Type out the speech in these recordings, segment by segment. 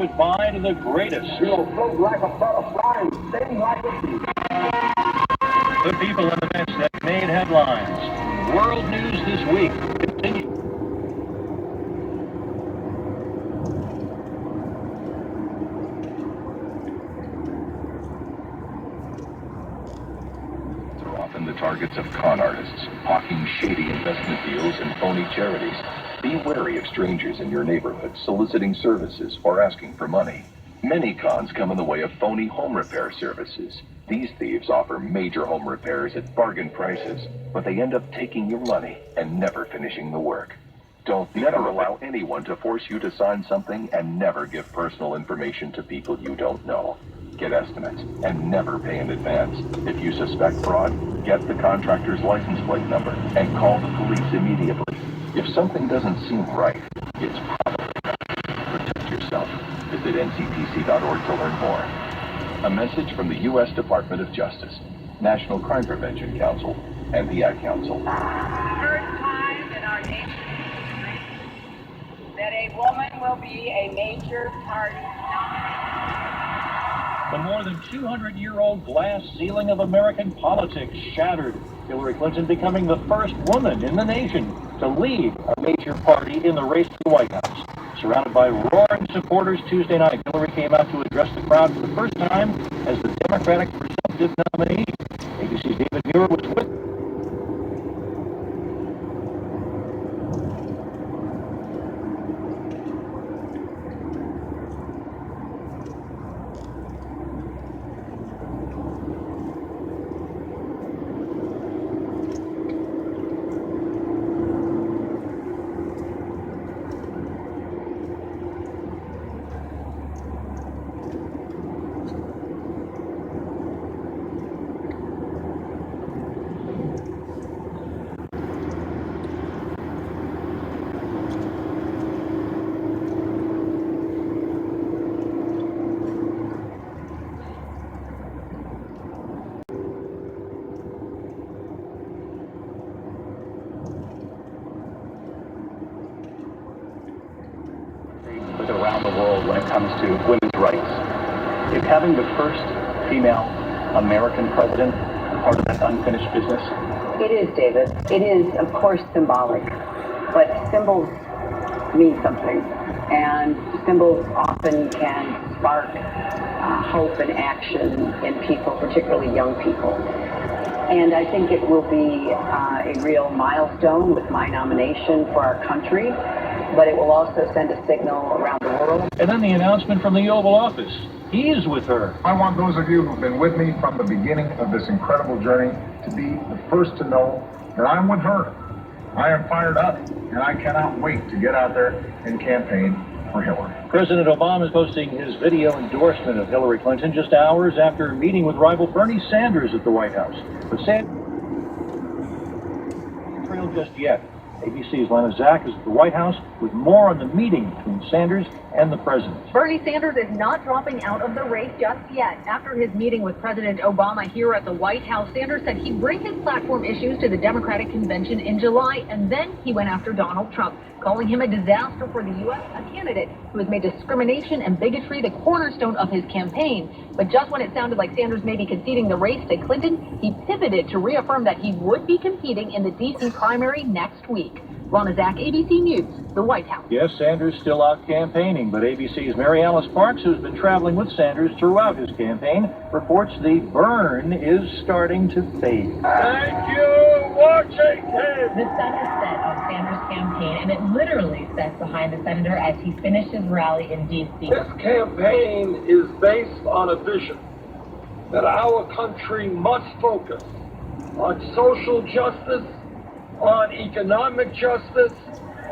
goodbye to the greatest. You'll float like a butterfly and sting like a bee. The people and events that made headlines. World News This Week continues. Are often the targets of con artists, hawking shady investment deals and phony charities. Be wary of strangers in your neighborhood soliciting services or asking for money. Many cons come in the way of phony home repair services. These thieves offer major home repairs at bargain prices, but they end up taking your money and never finishing the work. Never allow anyone to force you to sign something, and never give personal information to people you don't know. Get estimates and never pay in advance. If you suspect fraud, get the contractor's license plate number and call the police immediately. If something doesn't seem right, it's probably not. Protect yourself. Visit ncpc.org to learn more. A message from the U.S. Department of Justice, National Crime Prevention Council, and the Ad Council. First time in our nation's history that a woman will be a major party nominee. The more than 200-year-old glass ceiling of American politics shattered. Hillary Clinton becoming the first woman in the nation to lead a major party in the race to the White House. Surrounded by roaring supporters Tuesday night, Hillary came out to address the crowd for the first time as the Democratic presumptive nominee. ABC's David Muir was with around the world when it comes to women's rights. Is having the first female American president part of that unfinished business? It is, David. It is, of course, symbolic, but symbols mean something, and symbols often can spark hope and action in people, particularly young people. And I think it will be a real milestone with my nomination for our country, but it will also send a signal around the world. and then the announcement from the Oval Office. He's with her. I want those of you who've been with me from the beginning of this incredible journey to be the first to know that I'm with her. I am fired up, and I cannot wait to get out there and campaign for Hillary. President Obama is posting his video endorsement of Hillary Clinton just hours after meeting with rival Bernie Sanders at the White House. But Sanders isn't trailed just yet. ABC's Lana Zach is at the White House with more on the meeting between Sanders and the president. Bernie Sanders is not dropping out of the race just yet. After his meeting with President Obama here at the White House, Sanders said he'd bring his platform issues to the Democratic convention in July, and then he went after Donald Trump, calling him a disaster for the U.S., a candidate who has made discrimination and bigotry the cornerstone of his campaign. But just when it sounded like Sanders may be conceding the race to Clinton, he pivoted to reaffirm that he would be competing in the D.C. primary next week. Lana Zach, ABC News, the White House. Yes, Sanders still out campaigning, but ABC's Mary Alice Parks, who's been traveling with Sanders throughout his campaign, reports the burn is starting to fade. Thank you, Washington! The sun is set on Sanders' campaign, and it literally sets behind the senator as he finished his rally in D.C. This campaign is based on a vision that our country must focus on social justice, on economic justice,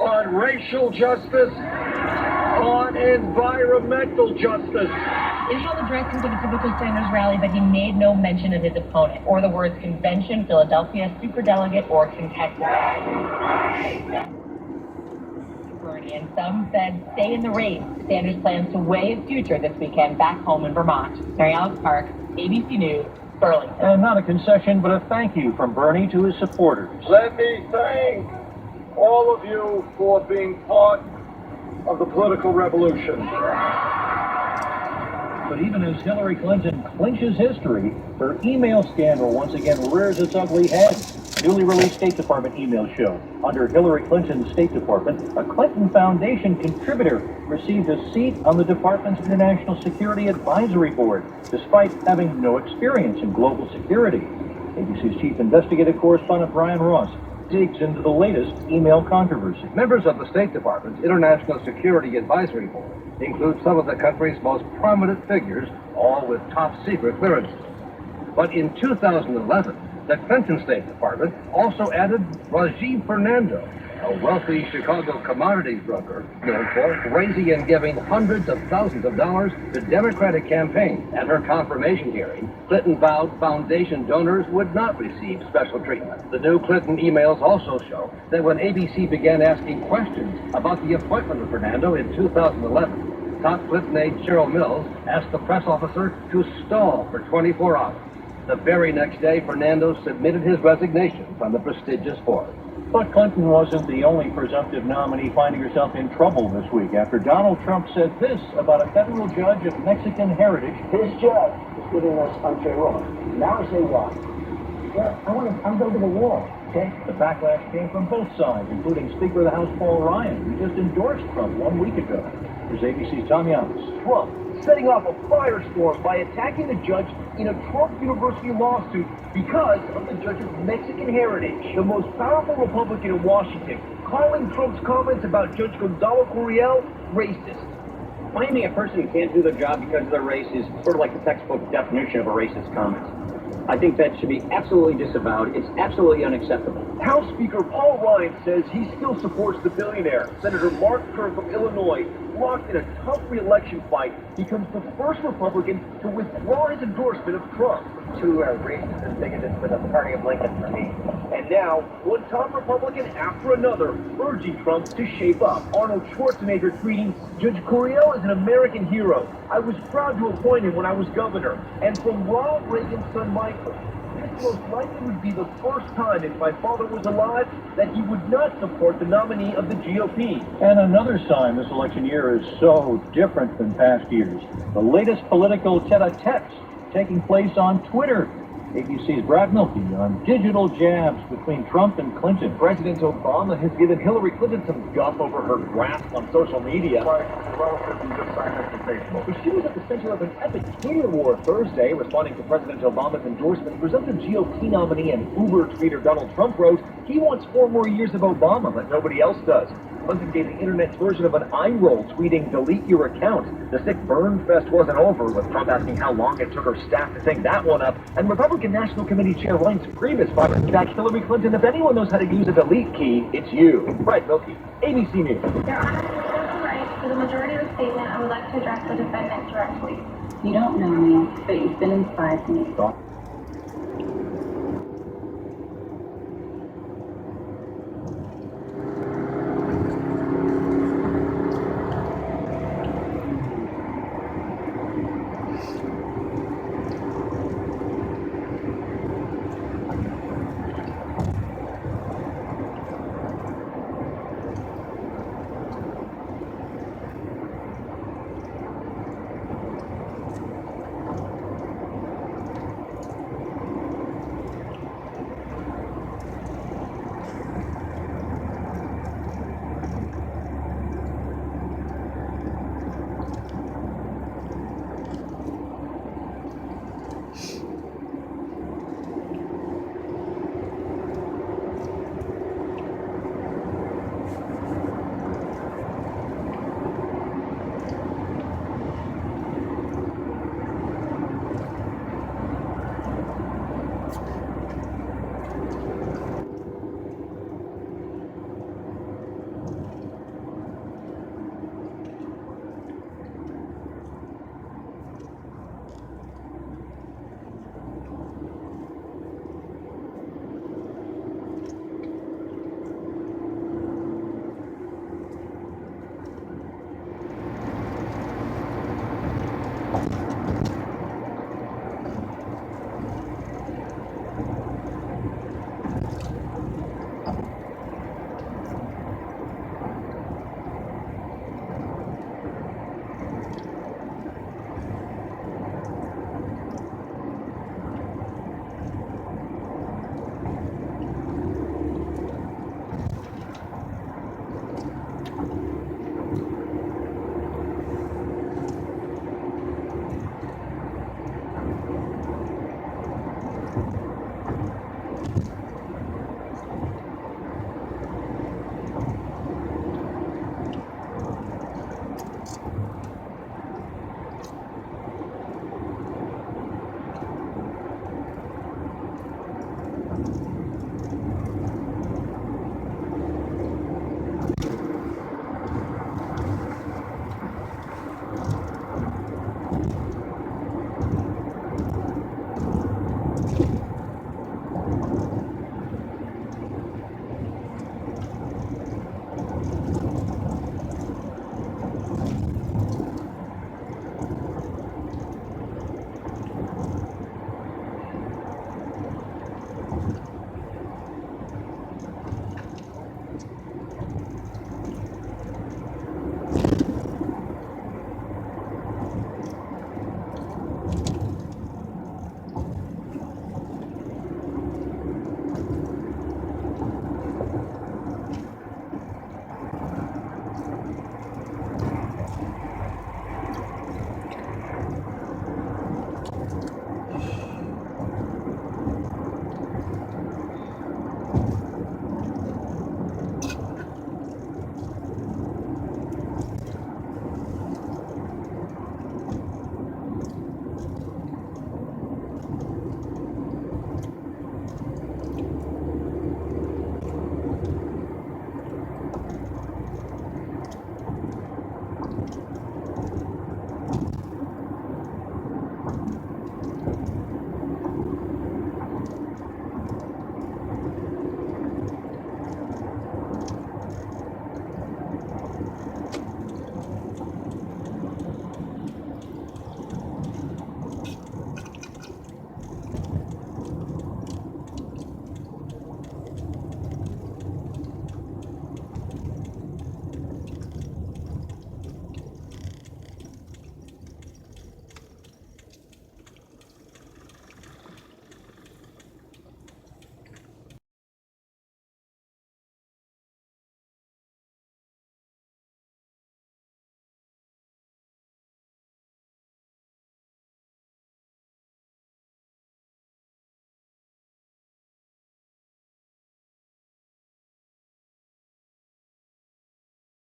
on racial justice, on environmental justice. He held addressing to the typical Sanders rally, but he made no mention of his opponent, or the words convention, Philadelphia, superdelegate, or contested. Bernie, and some said stay in the race. Sanders plans to weigh his future this weekend back home in Vermont. Mary Alice Park, ABC News, Burlington. And not a concession, but a thank you from Bernie to his supporters. Let me thank all of you for being part of the political revolution. But even as Hillary Clinton clinches history, her email scandal once again rears its ugly head. A newly released State Department emails show under Hillary Clinton's State Department, a Clinton Foundation contributor received a seat on the department's International Security Advisory Board, despite having no experience in global security. ABC's chief investigative correspondent Brian Ross digs into the latest email controversy. Members of the State Department's International Security Advisory Board include some of the country's most prominent figures, all with top-secret clearances. But in 2011, the Clinton State Department also added Rajiv Fernando, a wealthy Chicago commodities broker known for raising and giving hundreds of thousands of dollars to Democratic campaigns. At her confirmation hearing, Clinton vowed foundation donors would not receive special treatment. The new Clinton emails also show that when ABC began asking questions about the appointment of Fernando in 2011, top Clinton aide Cheryl Mills asked the press officer to stall for 24 hours. The very next day, Fernando submitted his resignation from the prestigious board. But Clinton wasn't the only presumptive nominee finding herself in trouble this week after Donald Trump said this about a federal judge of Mexican heritage. This judge is giving us unfair ruling. Now I say why. Well, I'm building a wall, okay? The backlash came from both sides, including Speaker of the House Paul Ryan, who just endorsed Trump 1 week ago. Here's ABC's Tom Yamas. Trump setting off a firestorm by attacking the judge in a Trump University lawsuit because of the judge's Mexican heritage. The most powerful Republican in Washington calling Trump's comments about Judge Gonzalo Curiel racist. Finding a person who can't do their job because of their race is sort of like the textbook definition of a racist comment. I think that should be absolutely disavowed. It's absolutely unacceptable. House Speaker Paul Ryan says he still supports the billionaire. Senator Mark Kerr from Illinois, locked in a tough re-election fight, becomes the first Republican to withdraw his endorsement of Trump. Two racist and bigoted for the party of Lincoln for me. And now, one top Republican after another urging Trump to shape up. Arnold Schwarzenegger tweeting, Judge Curiel is an American hero. I was proud to appoint him when I was governor. And from Ronald Reagan's son Michael, this most likely would be the first time if my father was alive that he would not support the nominee of the GOP. And another sign this election year is so different than past years. The latest political tete-a-tetes taking place on Twitter. ABC's Brad Milkey on digital jabs between Trump and Clinton. President Obama has given Hillary Clinton some guff over her grasp on social media. But She was at the center of an epic Twitter war Thursday, responding to President Obama's endorsement. Presumptive GOP nominee and Uber tweeter Donald Trump wrote, he wants 4 more years of Obama, but nobody else does. Clinton gave the internet's version of an eye roll, tweeting, delete your account. The sick burn fest wasn't over, with Trump asking how long it took her staff to take that one up, and Republican National Committee Chair Reince Priebus firing back Hillary Clinton. If anyone knows how to use a delete key, it's you. Right, Milky. ABC News. Your Honor, right. For the majority of the statement, I would like to address the defendant directly. You don't know me, but you've been inside me.